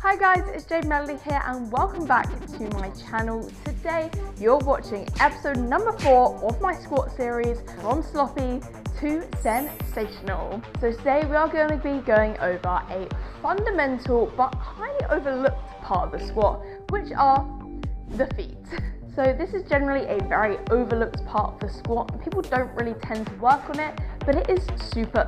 Hi guys, it's Jade Melody here and welcome back to my channel. Today you're watching episode number 4 of my squat series, From Sloppy to Sensational. So today we are going to be going over a fundamental but highly overlooked part of the squat, which are the feet. So this is generally a very overlooked part of the squat and people don't really tend to work on it, but it is super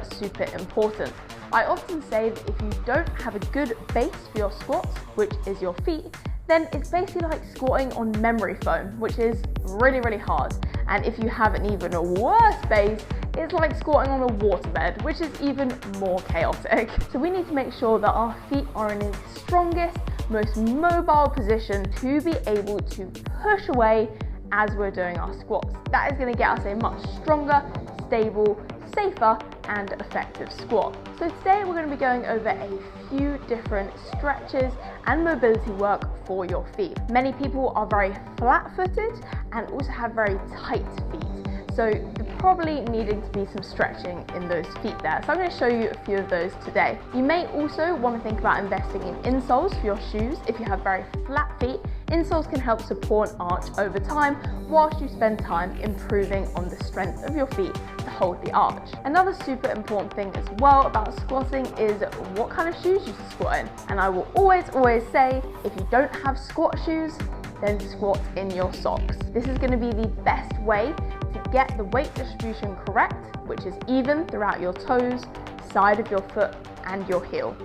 important. I often say that if you don't have a good base for your squats, which is your feet, then it's basically like squatting on memory foam, which is really hard. And if you have an even worse base, it's like squatting on a waterbed, which is even more chaotic. So we need to make sure that our feet are in the strongest, most mobile position to be able to push away as we're doing our squats. That is going to get us a much stronger, stable, safer and effective squat. So today we're going to be going over a few different stretches and mobility work for your feet. Many people are very flat-footed and also have very tight feet. So there probably needing to be some stretching in those feet there. So I'm going to show you a few of those today. You may also want to think about investing in insoles for your shoes. If you have very flat feet, insoles can help support an arch over time whilst you spend time improving on the strength of your feet to hold the arch. Another super important thing as well about squatting is what kind of shoes you squat in. And I will always say, if you don't have squat shoes, then squat in your socks. This is going to be the best way to get the weight distribution correct, which is even throughout your toes, side of your foot and your heel.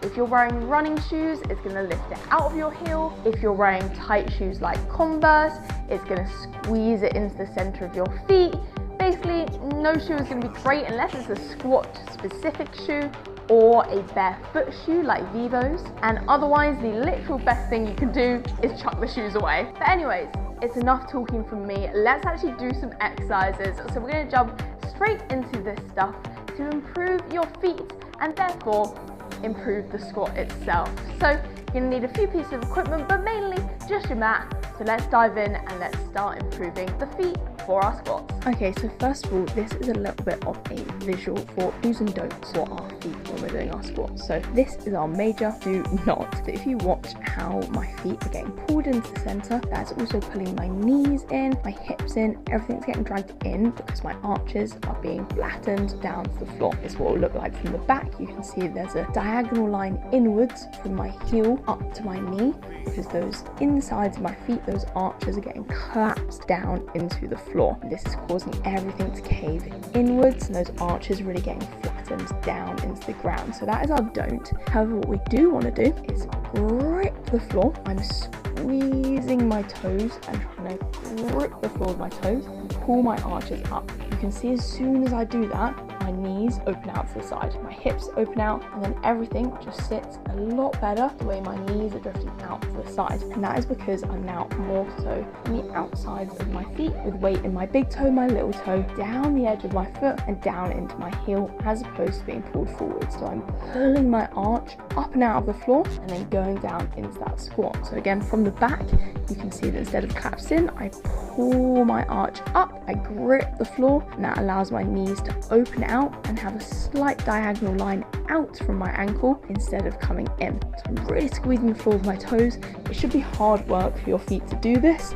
If you're wearing running shoes, it's going to lift it out of your heel. If you're wearing tight shoes like Converse, it's going to squeeze it into the center of your feet. Basically, no shoe is going to be great unless it's a squat specific shoe or a barefoot shoe like Vivos. And otherwise, the literal best thing you can do is chuck the shoes away. But anyways, it's enough talking from me. Let's actually do some exercises. So we're going to jump straight into this stuff to improve your feet and therefore improve the squat itself. So you're going to need a few pieces of equipment, but mainly just your mat. So let's dive in and let's start improving the feet for our squats. Okay, so first of all, this is a little bit of a visual for do's and don'ts for our feet when we're doing our squats. So this is our major do not. So if you watch how my feet are getting pulled into the center, that's also pulling my knees in, my hips in, everything's getting dragged in because my arches are being flattened down to the floor. This is what it will look like from the back. You can see there's a diagonal line inwards from my heel up to my knee because those insides of my feet, those arches are getting collapsed down into the floor. This is causing everything to cave inwards and those arches really getting flattened down into the ground. So that is our don't. However, what we do want to do is grip the floor. I'm squeezing my toes and trying to grip the floor with my toes and pull my arches up. You can see as soon as I do that, my knees open out to the side, my hips open out, and then everything just sits a lot better the way my knees are drifting out to the side. And that is because I'm now more so on the outsides of my feet with weight in my big toe, my little toe, down the edge of my foot and down into my heel as opposed to being pulled forward. So I'm pulling my arch up and out of the floor and then going down into that squat. So again, from the back, you can see that instead of collapsed in, I pull my arch up, I grip the floor, and that allows my knees to open out and have a slight diagonal line out from my ankle instead of coming in. So I'm really squeezing the floor with my toes. It should be hard work for your feet to do this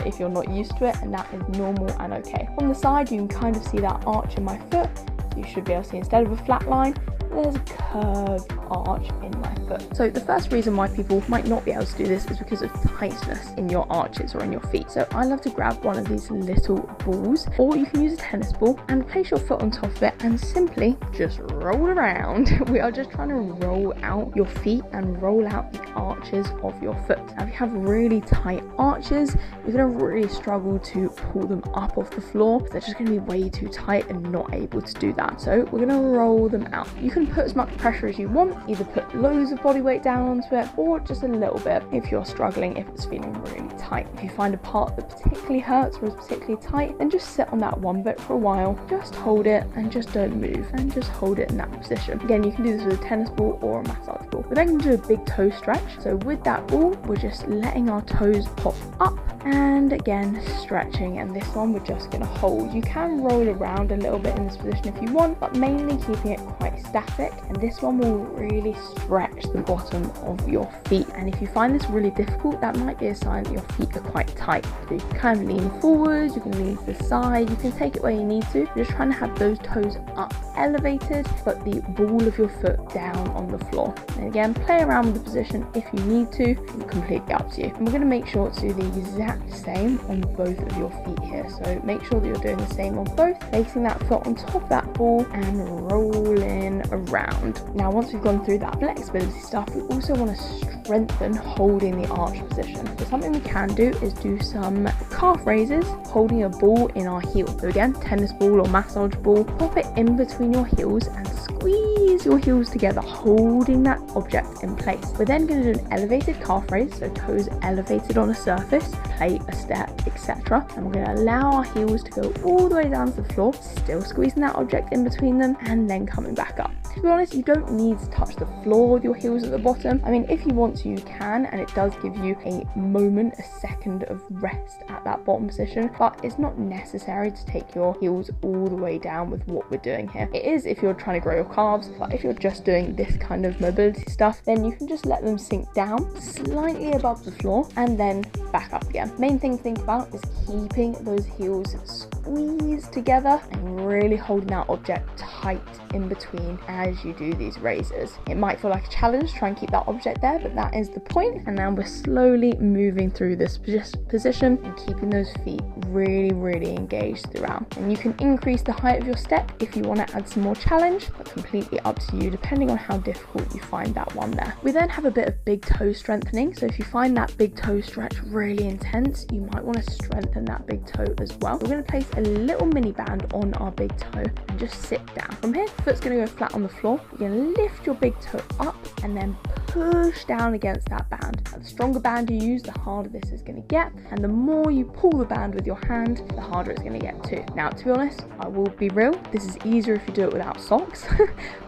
if you're not used to it, and that is normal and okay. On the side, you can kind of see that arch in my foot. So you should be able to see instead of a flat line, there's a curved arch in my foot. So the first reason why people might not be able to do this is because of tightness in your arches or in your feet. So I love to grab one of these little balls, or you can use a tennis ball and place your foot on top of it and simply just roll around. We are just trying to roll out your feet and roll out the arches of your foot. Now if you have really tight arches, you're going to really struggle to pull them up off the floor because they're just going to be way too tight and not able to do that. So we're going to roll them out. You can put as much pressure as you want, either put loads of body weight down onto it or just a little bit if you're struggling, if it's feeling really tight. If you find a part that particularly hurts or is particularly tight, then just sit on that one bit for a while, just hold it and just don't move and just hold it in that position. Again, you can do this with a tennis ball or a massage ball. We're then going to do a big toe stretch. So with that ball, we're just letting our toes pop up and again stretching, and this one we're just going to hold. You can roll around a little bit in this position if you want, but mainly keeping it quite static, and this one will really stretch the bottom of your feet. And if you find this really difficult, that might be a sign that your feet are quite tight. So you can kind of lean forward, you can lean to the side, you can take it where you need to. You're just trying to have those toes up elevated, but the ball of your foot down on the floor. And again, play around with the position if you need to. It's completely up to you. And we're going to make sure to do the exact same on both of your feet here. So make sure that you're doing the same on both, placing that foot on top of that ball and rolling around. Now, once we've gone through that flexibility stuff, we also want to strengthen holding the arch position. So something we can do is do some calf raises holding a ball in our heel. So again, tennis ball or massage ball, pop it in between your heels and squeeze your heels together, holding that object in place. We're then going to do an elevated calf raise, so toes elevated on a surface, plate, a step, etc. And we're going to allow our heels to go all the way down to the floor, still squeezing that object in between them and then coming back up. To be honest, you don't need to touch the floor with your heels at the bottom. I mean, if you want to, you can, and it does give you a moment, a second of rest at that bottom position, but it's not necessary to take your heels all the way down with what we're doing here. It is if you're trying to grow your calves, but if you're just doing this kind of mobility stuff, then you can just let them sink down slightly above the floor and then back up again. Main thing to think about is keeping those heels squeezed together and really holding that object tight in between as you do these raises. It might feel like a challenge to try and keep that object there, but that is the point. And now we're slowly moving through this position and keeping those feet really engaged throughout. And you can increase the height of your step if you want to add some more challenge, but completely up to you depending on how difficult you find that one there. We then have a bit of big toe strengthening. So if you find that big toe stretch really intense, you might want to strengthen that big toe as well. We're going to place a little mini band on our big toe and just sit down. From here, the foot's going to go flat on the floor. You're going to lift your big toe up and then push down against that band. Now, the stronger band you use, the harder this is going to get, and the more you pull the band with your hand, the harder it's going to get too. Now, to be honest, I will be real, this is easier if you do it without socks,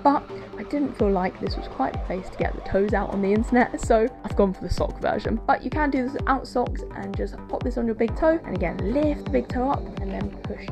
but I didn't feel like this was quite the place to get the toes out on the internet, so I've gone for the sock version. But you can do this without socks and just pop this on your big toe, and again, lift the big toe up and then push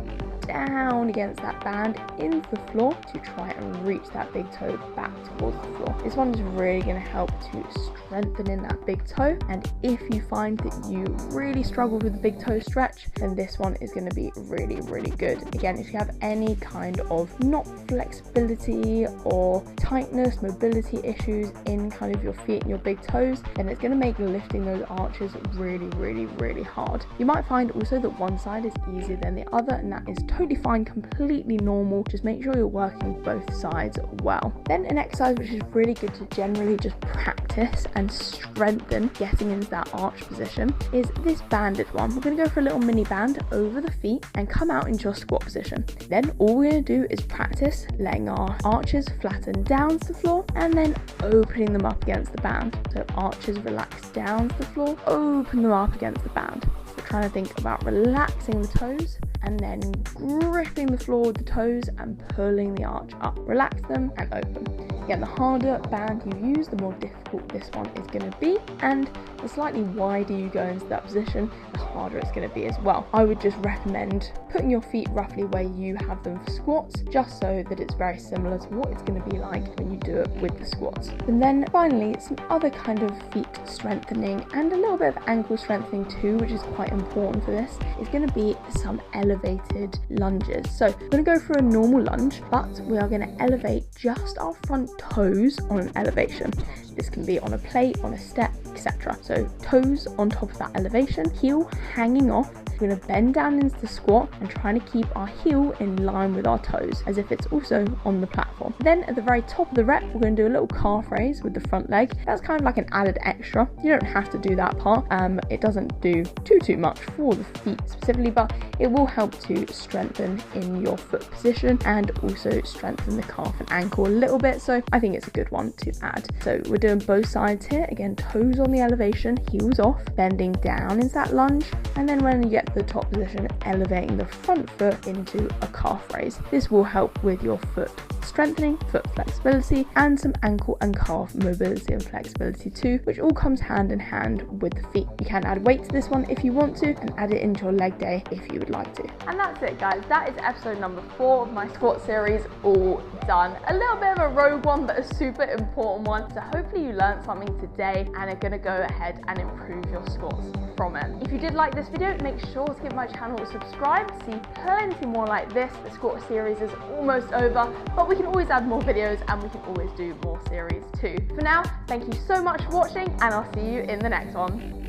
down against that band into the floor to try and reach that big toe back towards the floor. This one is really going to help to strengthen in that big toe, and if you find that you really struggle with the big toe stretch, then this one is going to be really good. Again, if you have any kind of not flexibility or tightness, mobility issues in kind of your feet and your big toes, then it's going to make lifting those arches really hard. You might find also that one side is easier than the other, and that is totally fine, completely normal. Just make sure you're working both sides well. Then an exercise which is really good to generally just practice and strengthen getting into that arch position is this banded one. We're going to go for a little mini band over the feet and come out into your squat position. Then all we're going to do is practice letting our arches flatten down to the floor and then opening them up against the band. So arches relax down to the floor, open them up against the band. We're trying to think about relaxing the toes and then gripping the floor with the toes and pulling the arch up. Relax them and open. Again, the harder band you use, the more difficult this one is going to be, and the slightly wider you go into that position, the harder it's going to be as well. I would just recommend putting your feet roughly where you have them for squats, just so that it's very similar to what it's going to be like when you do it with the squats. And then finally, some other kind of feet strengthening and a little bit of ankle strengthening too, which is quite important for this, is going to be some elevated lunges. So we're going to go for a normal lunge, but we are going to elevate just our front toes on an elevation. This can be on a plate, on a step, etc. So toes on top of that elevation, heel hanging off. We're going to bend down into the squat and trying to keep our heel in line with our toes as if it's also on the platform. Then at the very top of the rep, we're going to do a little calf raise with the front leg. That's kind of like an added extra. You don't have to do that part. It doesn't do too much for the feet specifically, but it will help to strengthen in your foot position and also strengthen the calf and ankle a little bit. So I think it's a good one to add. So we're doing both sides here. Again, toes on the elevation, heels off, bending down into that lunge, and then when you get to the top position, elevating the front foot into a calf raise. This will help with your foot strengthening, foot flexibility, and some ankle and calf mobility and flexibility too, which all comes hand in hand with the feet. You can add weight to this one if you want to, and add it into your leg day if you would like to. And that's it, guys. That is episode number 4 of my squat series all done. A little bit of a rogue one, but a super important one. So hopefully you learned something today and are going to go ahead and improve your squats from it. If you did like this video, make sure to give my channel a subscribe to see plenty more like this. The squat series is almost over, but we can always add more videos and we can always do more series too. For now, thank you so much for watching, and I'll see you in the next one.